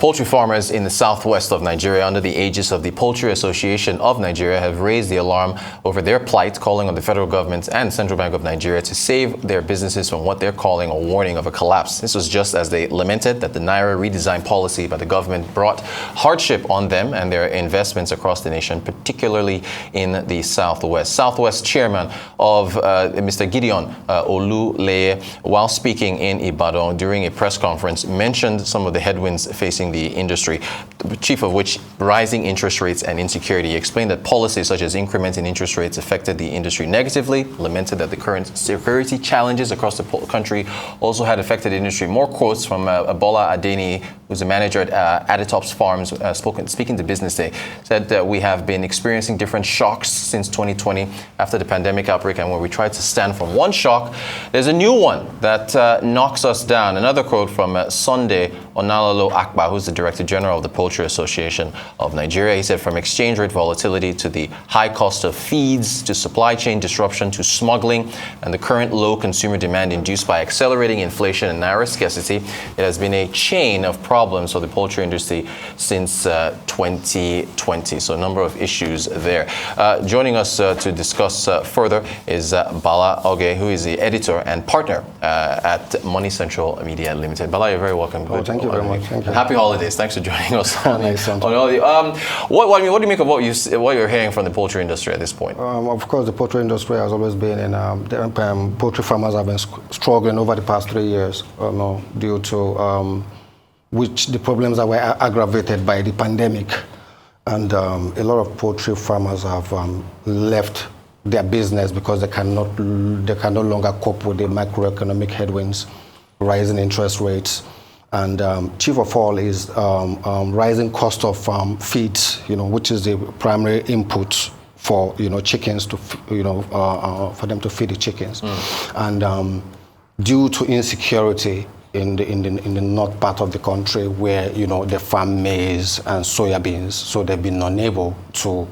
Poultry farmers in the southwest of Nigeria, under the aegis of the Poultry Association of Nigeria, have raised the alarm over their plight, calling on the federal government and Central Bank of Nigeria to save their businesses from what they're calling a warning of a collapse. This was just as they lamented that the Naira redesign policy by the government brought hardship on them and their investments across the nation, particularly in the southwest. Southwest chairman of Mr. Gideon Oluleye, while speaking in Ibadan during a press conference, mentioned some of the headwinds facing the industry, the chief of which rising interest rates and insecurity. He explained that policies such as increment in interest rates affected the industry negatively, lamented that the current security challenges across the country also had affected the industry. More quotes from Bala Augie, who's the manager at Aditops Farms, speaking to Business Day, said that we have been experiencing different shocks since 2020 after the pandemic outbreak, and when we try to stand from one shock, there's a new one that knocks us down. Another quote from Sunday Onalalo Akba, who's the Director General of the Poultry Association of Nigeria. He said, from exchange rate volatility to the high cost of feeds, to supply chain disruption, to smuggling, and the current low consumer demand induced by accelerating inflation and Naira scarcity, it has been a chain of problems for the poultry industry since 2020. So a number of issues there. Joining us to discuss further is Bala Augie, who is the editor and partner at MoneyCentral Media Limited. Bala, you're very welcome. Oh, thank you very much. Thank you. Happy holidays. Thanks for joining us. Nice. What do you make of what you're hearing from the poultry industry at this point? Of course, the poultry industry has always been in. Poultry farmers have been struggling over the past 3 years, due to which the problems that were aggravated by the pandemic, and a lot of poultry farmers have left their business because they can no longer cope with the macroeconomic headwinds, rising interest rates, and chief of all is rising cost of feeds, which is the primary input for chickens to for them to feed the chickens, and due to insecurity in the north part of the country, where they farm maize and soybeans, so they've been unable to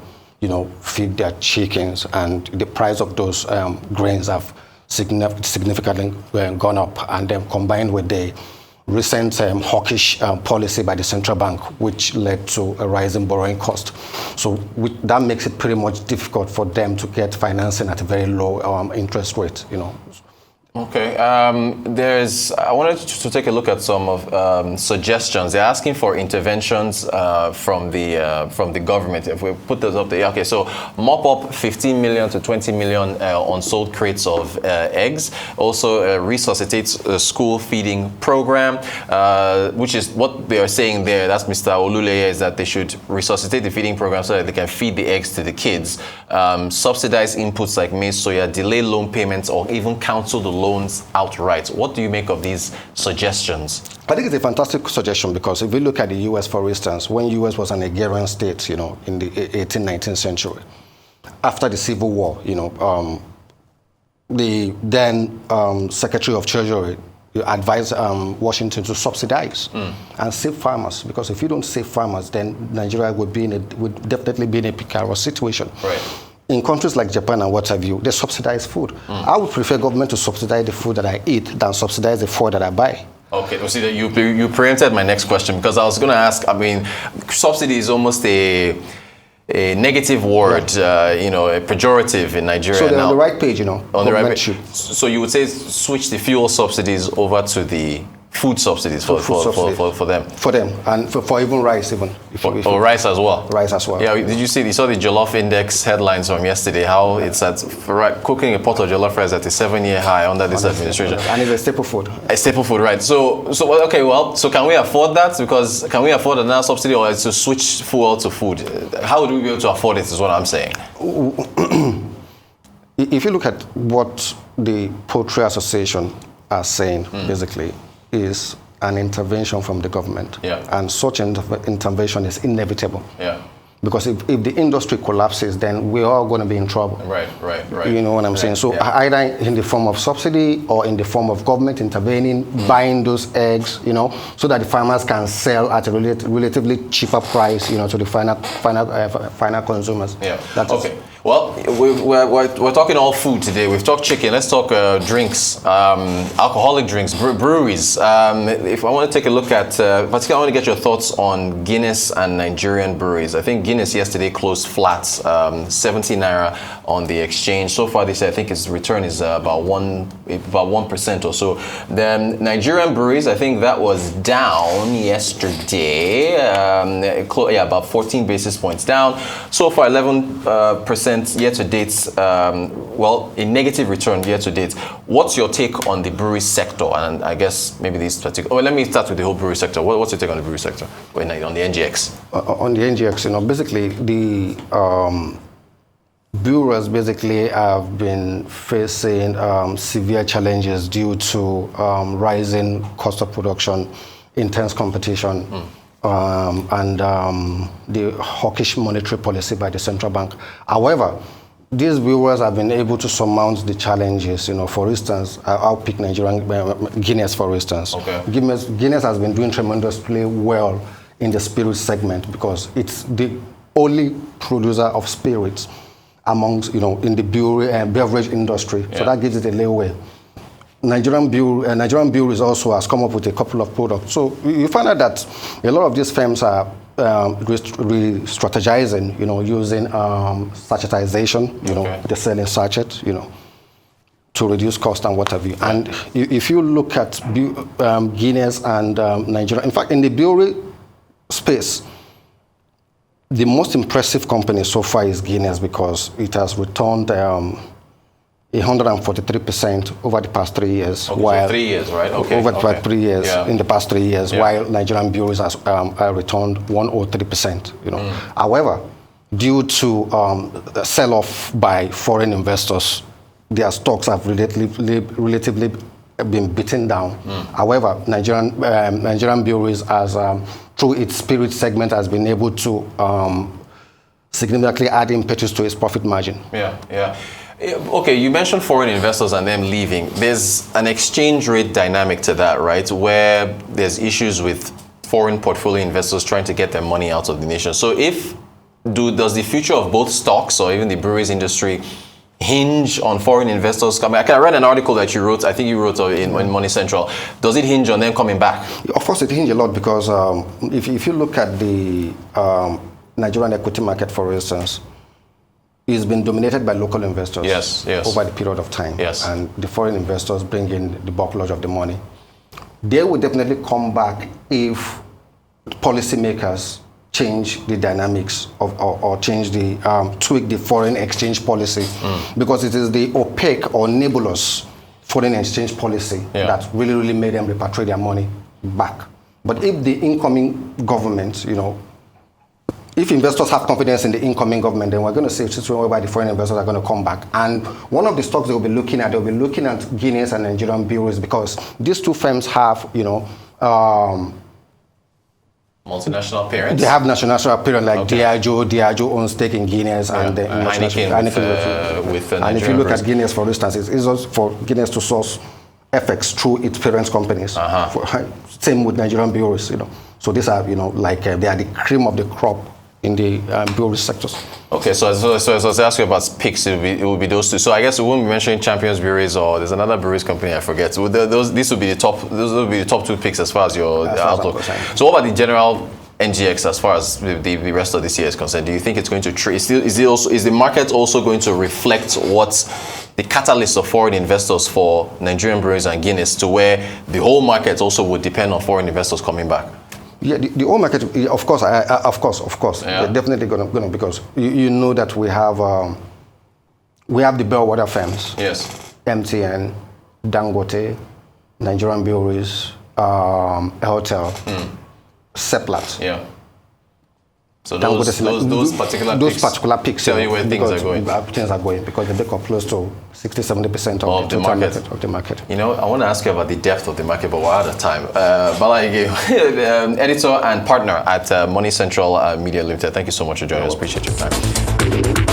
feed their chickens, and the price of those grains have significantly gone up, and then combined with the recent hawkish policy by the central bank, which led to a rise in borrowing cost. So that makes it pretty much difficult for them to get financing at a very low interest rate. Okay. I wanted to take a look at some of suggestions. They're asking for interventions from the government. If we put those up there, okay. So mop up 15 million to 20 million unsold crates of eggs. Also resuscitate a school feeding program, which is what they are saying there. That's Mr. Oluleye, is that they should resuscitate the feeding program so that they can feed the eggs to the kids. Subsidize inputs like maize, soya, delay loan payments, or even cancel the loans outright. What do you make of these suggestions? I think it's a fantastic suggestion, because if we look at the U.S., for instance, when U.S. was an agrarian state, in the 18th, 19th century, after the Civil War, the then Secretary of Treasury advised Washington to subsidize and save farmers, because if you don't save farmers, then Nigeria would definitely be in a precarious situation. Right. In countries like Japan and what have you, they subsidize food. I would prefer government to subsidize the food that I eat than subsidize the food that I buy. Okay, well, see that you preempted my next question, because I was going to ask. I mean, subsidy is almost a negative word, a pejorative in Nigeria. So they're now on the right page, On the right page. So you would say switch the fuel subsidies over to the food subsidies for them. For them, and for even rice, or rice as well. Rice as well. Yeah, did you saw the Jollof Index headlines from yesterday? How it's cooking a pot of jollof rice at a 7-year high under this administration. And it's a staple food. A staple food, right? So can we afford that? Because can we afford another subsidy, or is to switch fuel to food? How would we be able to afford it? Is what I'm saying. If you look at what the Poultry Association are saying, basically, is an intervention from the government. Yeah. And such intervention is inevitable. Yeah. Because if the industry collapses, then we're all going to be in trouble. Right. You know what I'm saying? So either in the form of subsidy or in the form of government intervening, buying those eggs, so that the farmers can sell at a relatively cheaper price, to the final consumers. Yeah. Okay. Well, we're talking all food today. We've talked chicken. Let's talk drinks, alcoholic drinks, breweries. If I want to take a look at, particularly I want to get your thoughts on Guinness and Nigerian breweries. I think Guinness yesterday closed flat, 70 naira on the exchange. So far this year, I think its return is about 1% or so. Then Nigerian breweries, I think that was down yesterday. About 14 basis points down. So far 11% year to date, a negative return year to date. What's your take on the brewery sector? And I guess maybe these particular. Let me start with the whole brewery sector. What's your take on the brewery sector? On the NGX? On the NGX, basically the brewers basically have been facing severe challenges due to rising cost of production, intense competition. And the hawkish monetary policy by the central bank. However, these brewers have been able to surmount the challenges. For instance, I'll pick Nigerian Guinness, for instance. Okay. Guinness has been doing tremendously well in the spirit segment because it's the only producer of spirits amongst, in the brewery and beverage industry. Yeah. So that gives it a leeway. Nigerian Breweries also has come up with a couple of products. So you find out that a lot of these firms are re-strategizing, using sachetization, they're selling sachet, to reduce cost and what have you. And if you look at Guinness and Nigeria, in fact, in the brewery space, the most impressive company so far is Guinness because it has returned 143% over the past 3 years. Okay, while 3 years, right? Okay. Over 3 years, in the past 3 years, yeah. While Nigerian breweries has returned 103%. However, due to the sell-off by foreign investors, their stocks have relatively been beaten down. However, Nigerian breweries, has through its spirit segment, has been able to significantly add impetus to its profit margin. Yeah. Okay, you mentioned foreign investors and them leaving. There's an exchange rate dynamic to that, right? Where there's issues with foreign portfolio investors trying to get their money out of the nation. So does the future of both stocks or even the breweries industry hinge on foreign investors coming? I read an article that you wrote, I think you wrote in MoneyCentral. Does it hinge on them coming back? Of course it hinges a lot because if you look at the Nigerian equity market, for instance, it's been dominated by local investors over the period of time. Yes. And the foreign investors bring in the bulk of the money. They will definitely come back if policymakers change the dynamics or change the tweak the foreign exchange policy, because it is the opaque or nebulous foreign exchange policy that really made them repatriate their money back. But if the incoming government, if investors have confidence in the incoming government, then we're going to see a situation whereby the foreign investors are going to come back. And one of the stocks they'll be looking at Guinness and Nigerian Breweries because these two firms have, multinational parents. They have national parents like Diageo owns stake in Guinness and Heineken with and if you look at Guinness, for instance, it's also for Guinness to source FX through its parent companies. Same with Nigerian Breweries, So these are, they are the cream of the crop in the brewery sectors. Okay, so as I ask you about picks, it will be those two. So I guess we won't be mentioning Champions Breweries or there's another breweries company I forget. So these will be the top. Those will be the top two picks as far as your outlook. So what about the general NGX as far as the rest of this year is concerned? Do you think it's going to trade? Is the market also going to reflect what's the catalyst of foreign investors for Nigerian breweries and Guinness to where the whole market also would depend on foreign investors coming back? Yeah, the whole market, of course. Yeah. They're definitely going to because you know that we have the bellwether firms. Yes. MTN, Dangote, Nigerian Breweries, Hotel, Seplat. Yeah. So those particular picks tell you where things are going. Things are going because they make up close to 60-70% of the market. I want to ask you about the depth of the market, but we're out of time. Bala Augie, editor and partner at MoneyCentral Media Limited. Thank you so much for joining us. Appreciate your time.